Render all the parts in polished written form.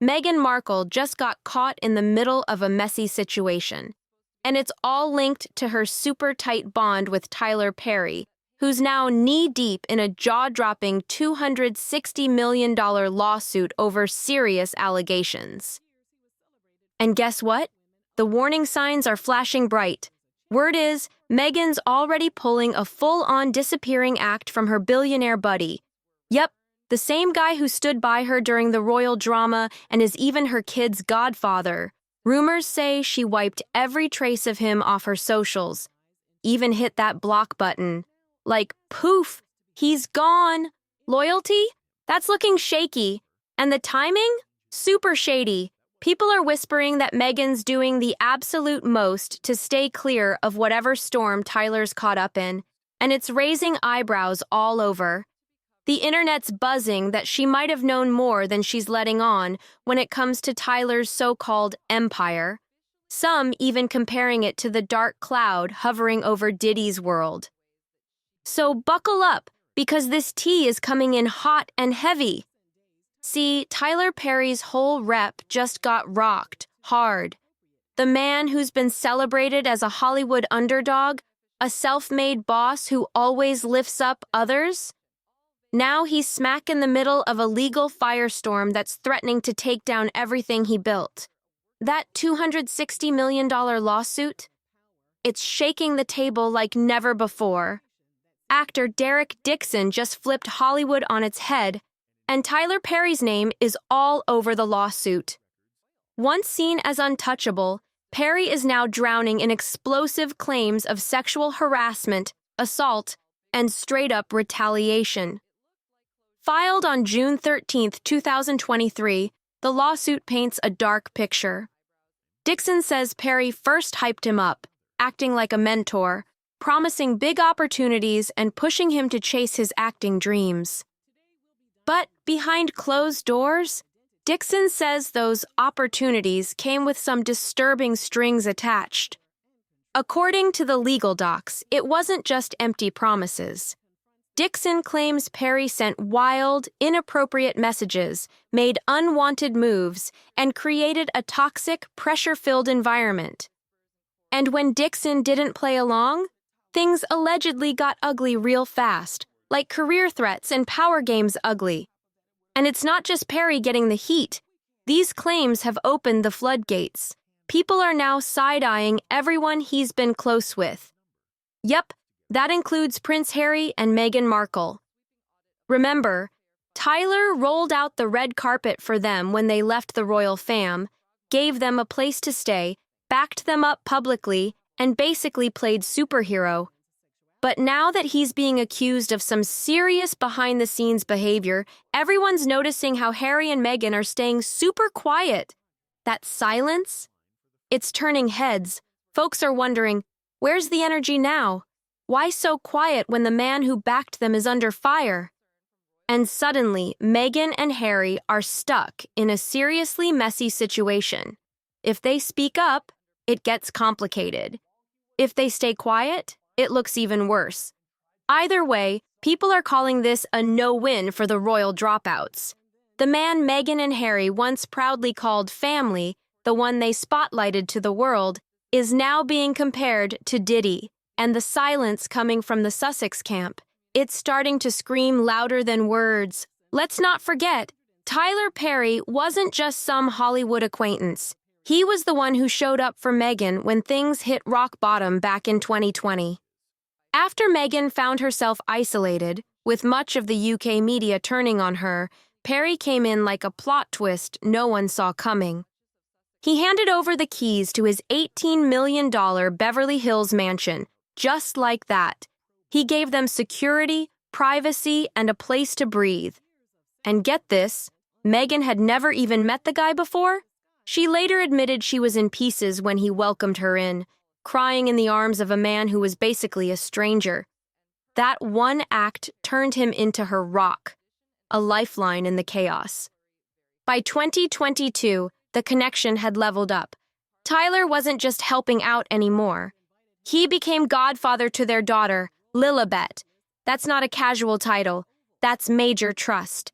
Meghan Markle just got caught in the middle of a messy situation. And it's all linked to her super tight bond with Tyler Perry, who's now knee-deep in a jaw-dropping $260 million lawsuit over serious allegations. And guess what? The warning signs are flashing bright. Word is, Meghan's already pulling a full-on disappearing act from her billionaire buddy. Yep, the same guy who stood by her during the royal drama and is even her kid's godfather. Rumors say she wiped every trace of him off her socials, even hit that block button. Like, poof, he's gone. Loyalty? That's looking shaky. And the timing? Super shady. People are whispering that Meghan's doing the absolute most to stay clear of whatever storm Tyler's caught up in, and it's raising eyebrows all over. The internet's buzzing that she might have known more than she's letting on when it comes to Tyler's so-called empire. Some even comparing it to the dark cloud hovering over Diddy's world. So buckle up, because this tea is coming in hot and heavy. See, Tyler Perry's whole rep just got rocked hard. The man who's been celebrated as a Hollywood underdog, a self-made boss who always lifts up others. Now he's smack in the middle of a legal firestorm that's threatening to take down everything he built. That $260 million lawsuit? It's shaking the table like never before. Actor Derek Dixon just flipped Hollywood on its head, and Tyler Perry's name is all over the lawsuit. Once seen as untouchable, Perry is now drowning in explosive claims of sexual harassment, assault, and straight-up retaliation. Filed on June 13, 2023, the lawsuit paints a dark picture. Dixon says Perry first hyped him up, acting like a mentor, promising big opportunities and pushing him to chase his acting dreams. But behind closed doors, Dixon says those opportunities came with some disturbing strings attached. According to the legal docs, it wasn't just empty promises. Dixon claims Perry sent wild, inappropriate messages, made unwanted moves, and created a toxic, pressure-filled environment. And when Dixon didn't play along, things allegedly got ugly real fast, like career threats and power games ugly. And it's not just Perry getting the heat. These claims have opened the floodgates. People are now side-eyeing everyone he's been close with. Yep, that includes Prince Harry and Meghan Markle. Remember, Tyler rolled out the red carpet for them when they left the royal fam, gave them a place to stay, backed them up publicly, and basically played superhero. But now that he's being accused of some serious behind-the-scenes behavior, everyone's noticing how Harry and Meghan are staying super quiet. That silence? It's turning heads. Folks are wondering, where's the energy now? Why so quiet when the man who backed them is under fire? And suddenly, Meghan and Harry are stuck in a seriously messy situation. If they speak up, it gets complicated. If they stay quiet, it looks even worse. Either way, people are calling this a no-win for the royal dropouts. The man Meghan and Harry once proudly called family, the one they spotlighted to the world, is now being compared to Diddy, and the silence coming from the Sussex camp. It's starting to scream louder than words. Let's not forget, Tyler Perry wasn't just some Hollywood acquaintance. He was the one who showed up for Meghan when things hit rock bottom back in 2020. After Meghan found herself isolated, with much of the UK media turning on her, Perry came in like a plot twist no one saw coming. He handed over the keys to his $18 million Beverly Hills mansion, just like that. He gave them security, privacy, and a place to breathe. And get this, Meghan had never even met the guy before. She later admitted she was in pieces when he welcomed her in, crying in the arms of a man who was basically a stranger. That one act turned him into her rock, a lifeline in the chaos. By 2022, the connection had leveled up. Tyler wasn't just helping out anymore. He became godfather to their daughter, Lilibet. That's not a casual title. That's major trust.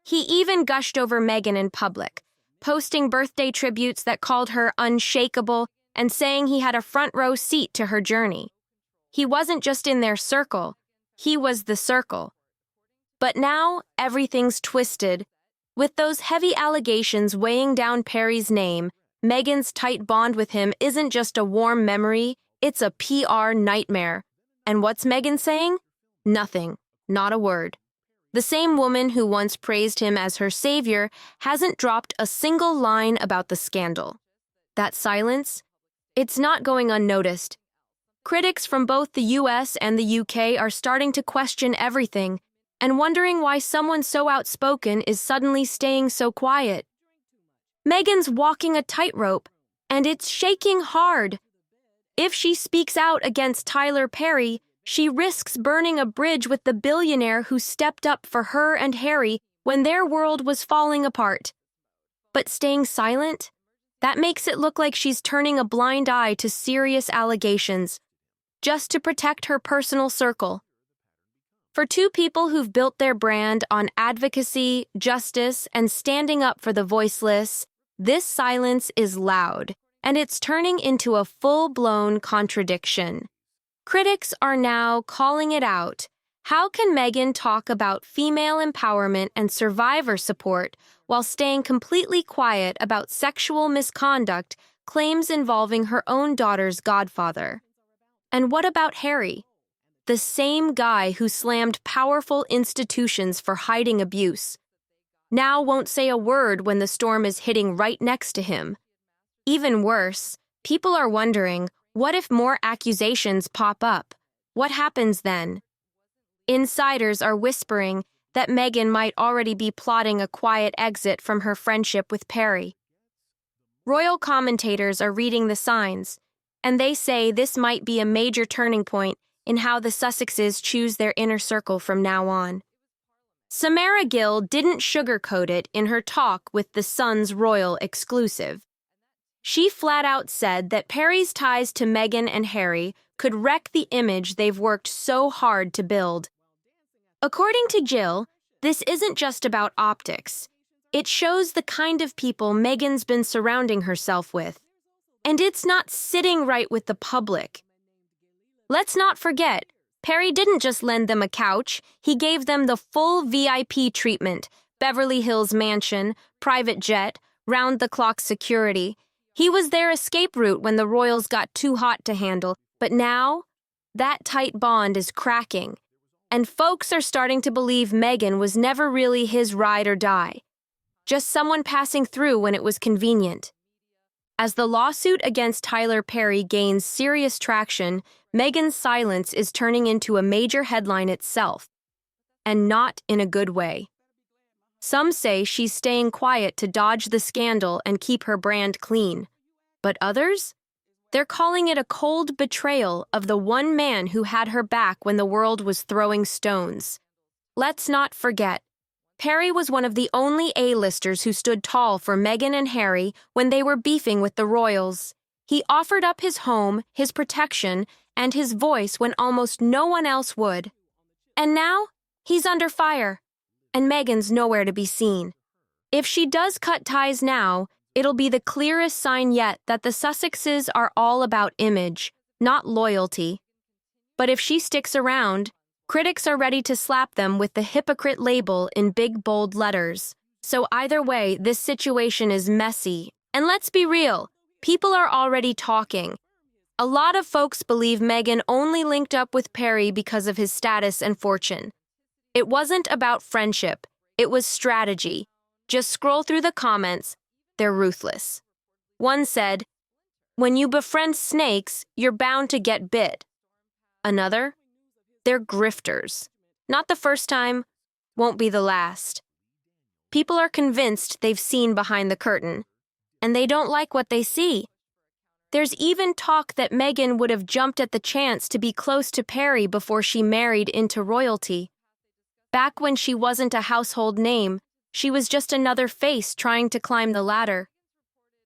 He even gushed over Meghan in public, posting birthday tributes that called her unshakable and saying he had a front row seat to her journey. He wasn't just in their circle, he was the circle. But now everything's twisted. With those heavy allegations weighing down Perry's name, Meghan's tight bond with him isn't just a warm memory, it's a PR nightmare. And what's Meghan saying? Nothing, not a word. The same woman who once praised him as her savior hasn't dropped a single line about the scandal. That silence? It's not going unnoticed. Critics from both the US and the UK are starting to question everything and wondering why someone so outspoken is suddenly staying so quiet. Meghan's walking a tightrope, and it's shaking hard. If she speaks out against Tyler Perry, she risks burning a bridge with the billionaire who stepped up for her and Harry when their world was falling apart. But staying silent? That makes it look like she's turning a blind eye to serious allegations, just to protect her personal circle. For two people who've built their brand on advocacy, justice, and standing up for the voiceless, this silence is loud, and it's turning into a full-blown contradiction. Critics are now calling it out. How can Meghan talk about female empowerment and survivor support while staying completely quiet about sexual misconduct claims involving her own daughter's godfather? And what about Harry? The same guy who slammed powerful institutions for hiding abuse, now won't say a word when the storm is hitting right next to him. Even worse, people are wondering, what if more accusations pop up? What happens then? Insiders are whispering that Meghan might already be plotting a quiet exit from her friendship with Perry. Royal commentators are reading the signs, and they say this might be a major turning point in how the Sussexes choose their inner circle from now on. Samara Gill didn't sugarcoat it in her talk with the Sun's royal exclusive. She flat out said that Perry's ties to Meghan and Harry could wreck the image they've worked so hard to build. According to Jill, this isn't just about optics. It shows the kind of people Meghan's been surrounding herself with. And it's not sitting right with the public. Let's not forget, Perry didn't just lend them a couch, he gave them the full VIP treatment, Beverly Hills mansion, private jet, round-the-clock security. He was their escape route when the royals got too hot to handle, but now, that tight bond is cracking, and folks are starting to believe Meghan was never really his ride or die, just someone passing through when it was convenient. As the lawsuit against Tyler Perry gains serious traction, Meghan's silence is turning into a major headline itself, and not in a good way. Some say she's staying quiet to dodge the scandal and keep her brand clean. But others? They're calling it a cold betrayal of the one man who had her back when the world was throwing stones. Let's not forget, Perry was one of the only A-listers who stood tall for Meghan and Harry when they were beefing with the royals. He offered up his home, his protection, and his voice when almost no one else would. And now, he's under fire, and Meghan's nowhere to be seen. If she does cut ties now, it'll be the clearest sign yet that the Sussexes are all about image, not loyalty. But if she sticks around, critics are ready to slap them with the hypocrite label in big, bold letters. So either way, this situation is messy. And let's be real, people are already talking. A lot of folks believe Meghan only linked up with Perry because of his status and fortune. It wasn't about friendship, it was strategy. Just scroll through the comments, they're ruthless. One said, "When you befriend snakes, you're bound to get bit." Another, "They're grifters. Not the first time, won't be the last." People are convinced they've seen behind the curtain, and they don't like what they see. There's even talk that Meghan would have jumped at the chance to be close to Perry before she married into royalty. Back when she wasn't a household name, she was just another face trying to climb the ladder.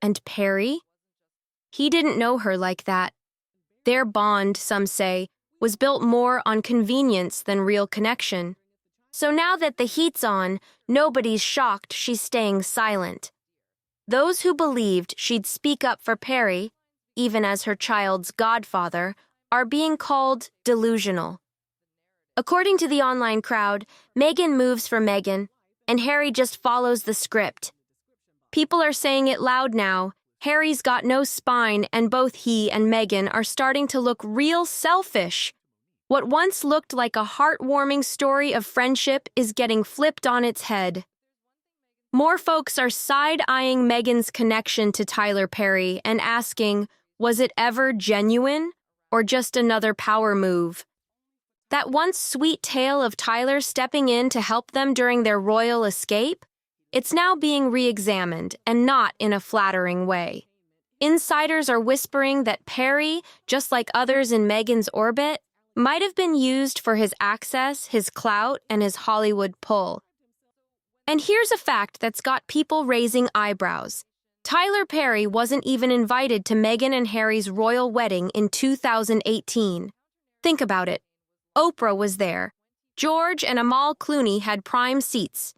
And Perry? He didn't know her like that. Their bond, some say, was built more on convenience than real connection. So now that the heat's on, nobody's shocked she's staying silent. Those who believed she'd speak up for Perry, even as her child's godfather, are being called delusional. According to the online crowd, Meghan moves for Meghan, and Harry just follows the script. People are saying it loud now. Harry's got no spine, and both he and Meghan are starting to look real selfish. What once looked like a heartwarming story of friendship is getting flipped on its head. More folks are side-eyeing Meghan's connection to Tyler Perry and asking, was it ever genuine or just another power move? That once sweet tale of Tyler stepping in to help them during their royal escape? It's now being re-examined, and not in a flattering way. Insiders are whispering that Perry, just like others in Meghan's orbit, might have been used for his access, his clout, and his Hollywood pull. And here's a fact that's got people raising eyebrows. Tyler Perry wasn't even invited to Meghan and Harry's royal wedding in 2018. Think about it. Oprah was there. George and Amal Clooney had prime seats.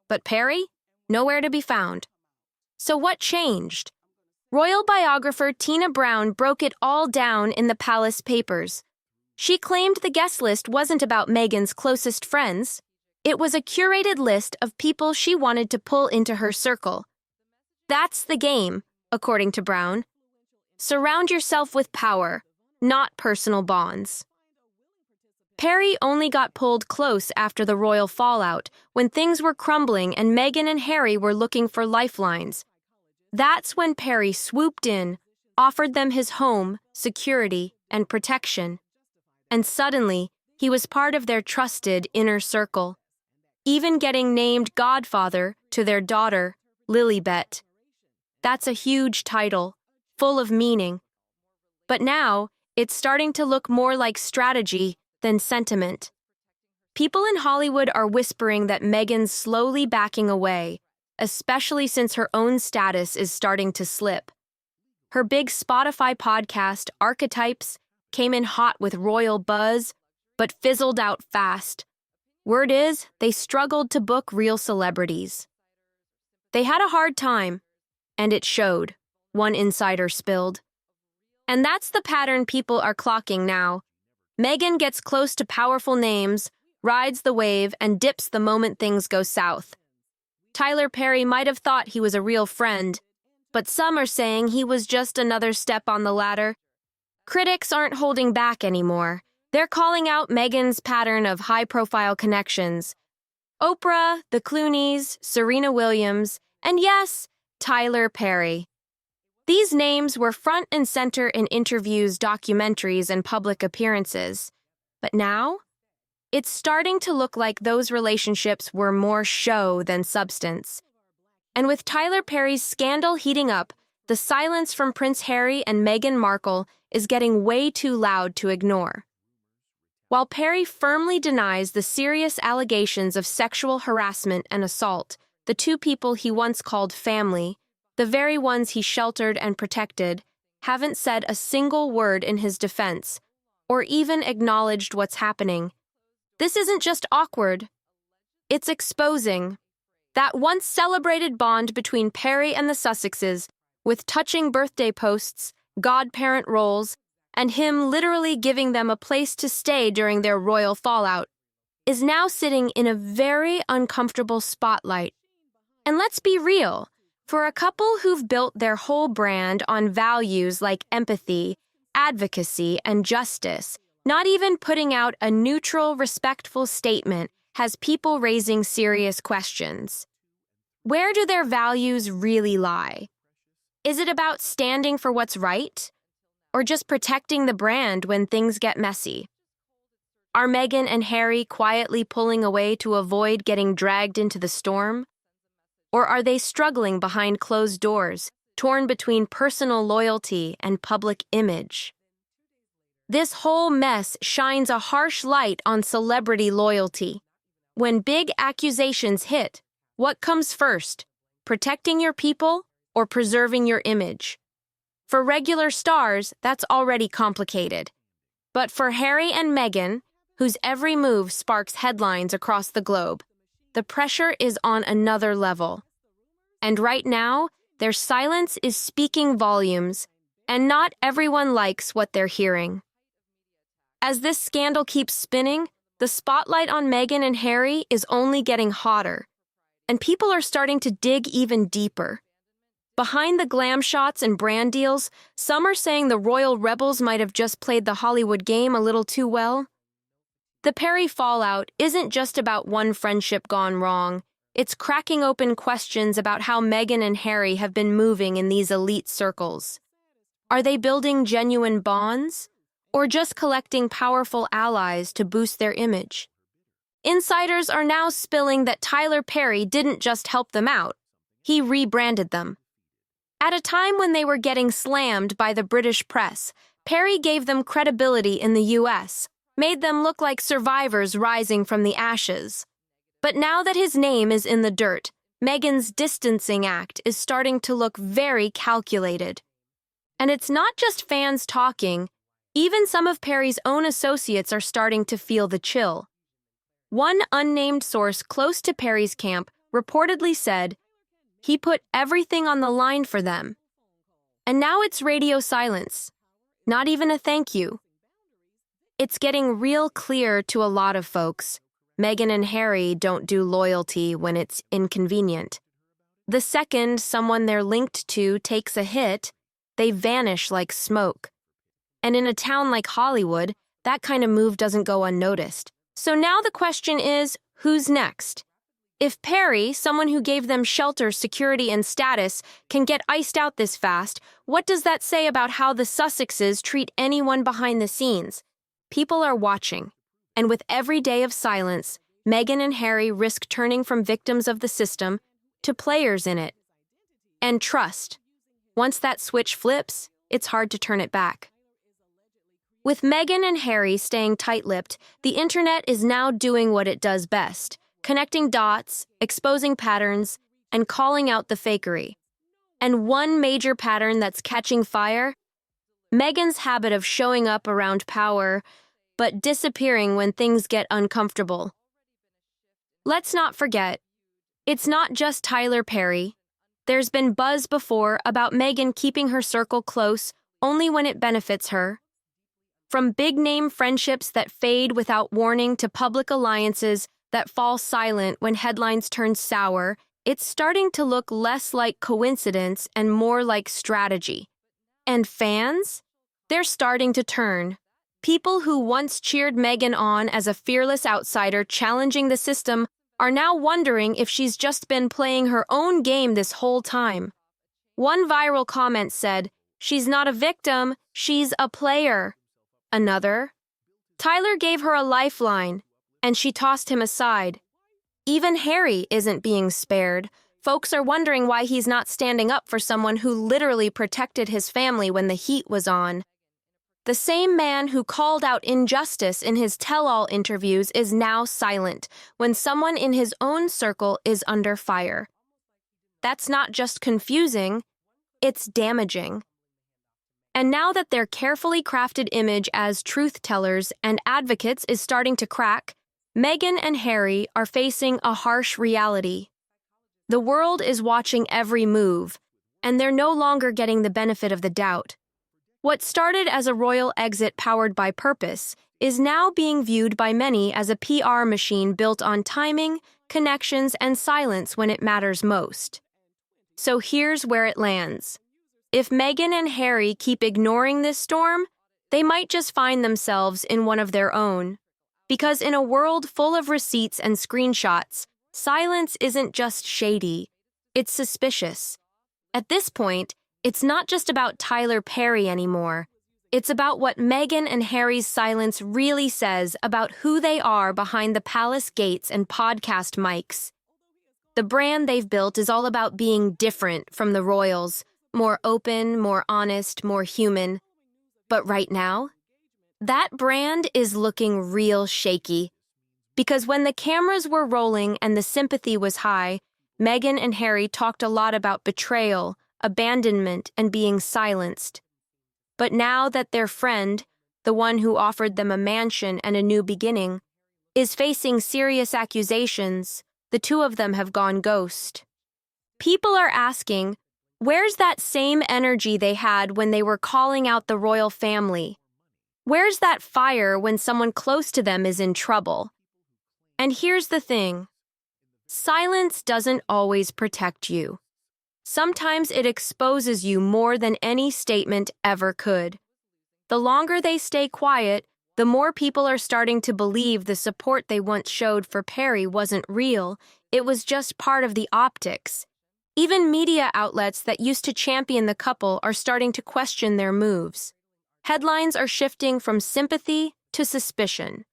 But Perry? Nowhere to be found. So what changed? Royal biographer Tina Brown broke it all down in the Palace Papers. She claimed the guest list wasn't about Meghan's closest friends. It was a curated list of people she wanted to pull into her circle. That's the game, according to Brown. Surround yourself with power, not personal bonds. Perry only got pulled close after the royal fallout, when things were crumbling and Meghan and Harry were looking for lifelines. That's when Perry swooped in, offered them his home, security, and protection. And suddenly, he was part of their trusted inner circle, even getting named godfather to their daughter, Lilibet. That's a huge title, full of meaning. But now, it's starting to look more like strategy than sentiment. People in Hollywood are whispering that Meghan's slowly backing away, especially since her own status is starting to slip. Her big Spotify podcast, Archetypes, came in hot with royal buzz, but fizzled out fast. Word is, they struggled to book real celebrities. They had a hard time, and it showed, one insider spilled. And that's the pattern people are clocking now. Meghan gets close to powerful names, rides the wave, and dips the moment things go south. Tyler Perry might have thought he was a real friend, but some are saying he was just another step on the ladder. Critics aren't holding back anymore. They're calling out Meghan's pattern of high-profile connections. Oprah, the Clooneys, Serena Williams, and yes, Tyler Perry. These names were front and center in interviews, documentaries, and public appearances. But now, it's starting to look like those relationships were more show than substance. And with Tyler Perry's scandal heating up, the silence from Prince Harry and Meghan Markle is getting way too loud to ignore. While Perry firmly denies the serious allegations of sexual harassment and assault, the two people he once called family, the very ones he sheltered and protected, haven't said a single word in his defense, or even acknowledged what's happening. This isn't just awkward. It's exposing. That once celebrated bond between Perry and the Sussexes, with touching birthday posts, godparent roles, and him literally giving them a place to stay during their royal fallout, is now sitting in a very uncomfortable spotlight. And let's be real. For a couple who've built their whole brand on values like empathy, advocacy, and justice, not even putting out a neutral, respectful statement has people raising serious questions. Where do their values really lie? Is it about standing for what's right? Or just protecting the brand when things get messy? Are Meghan and Harry quietly pulling away to avoid getting dragged into the storm? Or are they struggling behind closed doors, torn between personal loyalty and public image? This whole mess shines a harsh light on celebrity loyalty. When big accusations hit, what comes first? Protecting your people or preserving your image? For regular stars, that's already complicated. But for Harry and Meghan, whose every move sparks headlines across the globe, the pressure is on another level. And right now, Their silence is speaking volumes, and not everyone likes what they're hearing. As this scandal keeps spinning, the spotlight on Meghan and Harry is only getting hotter, and people are starting to dig even deeper. Behind the glam shots and brand deals, some are saying the royal rebels might have just played the Hollywood game a little too well. The Perry fallout isn't just about one friendship gone wrong. It's cracking open questions about how Meghan and Harry have been moving in these elite circles. Are they building genuine bonds, or just collecting powerful allies to boost their image? Insiders are now spilling that Tyler Perry didn't just help them out, he rebranded them. At a time when they were getting slammed by the British press, Perry gave them credibility in the US, made them look like survivors rising from the ashes. But now that his name is in the dirt, Meghan's distancing act is starting to look very calculated. And it's not just fans talking, even some of Perry's own associates are starting to feel the chill. One unnamed source close to Perry's camp reportedly said, "He put everything on the line for them." And now it's radio silence. Not even a thank you. It's getting real clear to a lot of folks. Meghan and Harry don't do loyalty when it's inconvenient. The second someone they're linked to takes a hit, they vanish like smoke. And in a town like Hollywood, that kind of move doesn't go unnoticed. So now the question is, who's next? If Perry, someone who gave them shelter, security, and status, can get iced out this fast, what does that say about how the Sussexes treat anyone behind the scenes? People are watching, and with every day of silence, Meghan and Harry risk turning from victims of the system to players in it. And trust, once that switch flips, it's hard to turn it back. With Meghan and Harry staying tight-lipped, the internet is now doing what it does best, connecting dots, exposing patterns, and calling out the fakery. And one major pattern that's catching fire? Meghan's habit of showing up around power, but disappearing when things get uncomfortable. Let's not forget, it's not just Tyler Perry. There's been buzz before about Meghan keeping her circle close only when it benefits her. From big-name friendships that fade without warning to public alliances that fall silent when headlines turn sour, it's starting to look less like coincidence and more like strategy. And fans? They're starting to turn. People who once cheered Meghan on as a fearless outsider challenging the system are now wondering if she's just been playing her own game this whole time. One viral comment said, "She's not a victim, she's a player." Another, "Tyler gave her a lifeline, and she tossed him aside." Even Harry isn't being spared. Folks are wondering why he's not standing up for someone who literally protected his family when the heat was on. The same man who called out injustice in his tell-all interviews is now silent when someone in his own circle is under fire. That's not just confusing, it's damaging. And now that their carefully crafted image as truth-tellers and advocates is starting to crack, Meghan and Harry are facing a harsh reality. The world is watching every move, and they're no longer getting the benefit of the doubt. What started as a royal exit powered by purpose is now being viewed by many as a PR machine built on timing, connections, and silence when it matters most. So here's where it lands. If Meghan and Harry keep ignoring this storm, they might just find themselves in one of their own. Because in a world full of receipts and screenshots, silence isn't just shady, it's suspicious. At this point, it's not just about Tyler Perry anymore. It's about what Meghan and Harry's silence really says about who they are behind the palace gates and podcast mics. The brand they've built is all about being different from the royals, more open, more honest, more human. But right now, that brand is looking real shaky. Because when the cameras were rolling and the sympathy was high, Meghan and Harry talked a lot about betrayal, abandonment, and being silenced. But now that their friend, the one who offered them a mansion and a new beginning, is facing serious accusations, the two of them have gone ghost. People are asking, Where's that same energy they had when they were calling out the royal family? Where's that fire when someone close to them is in trouble? And here's the thing. Silence doesn't always protect you. Sometimes it exposes you more than any statement ever could. The longer they stay quiet, the more people are starting to believe the support they once showed for Perry wasn't real, it was just part of the optics. Even media outlets that used to champion the couple are starting to question their moves. Headlines are shifting from sympathy to suspicion.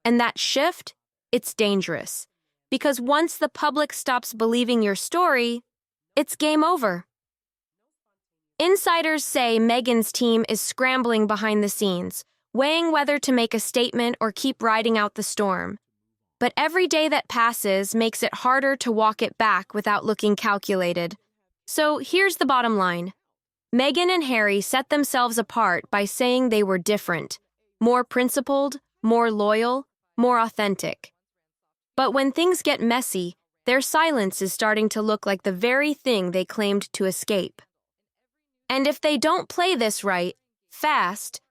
And that shift, it's dangerous. Because once the public stops believing your story, it's game over. Insiders say Meghan's team is scrambling behind the scenes, weighing whether to make a statement or keep riding out the storm. But every day that passes makes it harder to walk it back without looking calculated. So here's the bottom line. Meghan and Harry set themselves apart by saying they were different, more principled, more loyal, more authentic. But when things get messy, their silence is starting to look like the very thing they claimed to escape. And if they don't play this right, fast,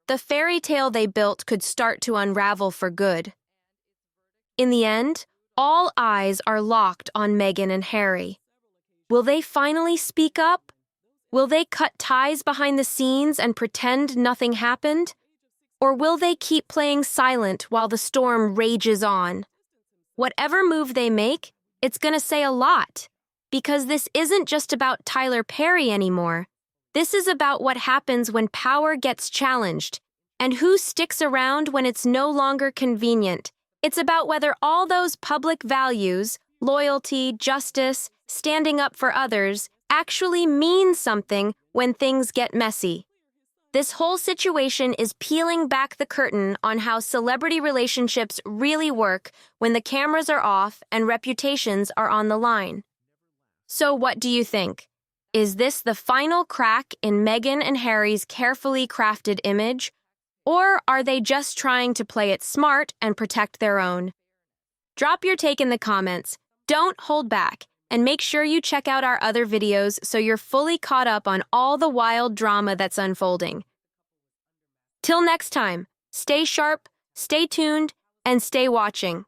the fairy tale they built could start to unravel for good. In the end, all eyes are locked on Meghan and Harry. Will they finally speak up? Will they cut ties behind the scenes and pretend nothing happened? Or will they keep playing silent while the storm rages on? Whatever move they make, it's going to say a lot. Because this isn't just about Tyler Perry anymore. This is about what happens when power gets challenged, and who sticks around when it's no longer convenient. It's about whether all those public values, loyalty, justice, standing up for others, actually mean something when things get messy. This whole situation is peeling back the curtain on how celebrity relationships really work when the cameras are off and reputations are on the line. So what do you think? Is this the final crack in Meghan and Harry's carefully crafted image? Or are they just trying to play it smart and protect their own? Drop your take in the comments. Don't hold back. And make sure you check out our other videos so you're fully caught up on all the wild drama that's unfolding. Till next time, stay sharp, stay tuned, and stay watching.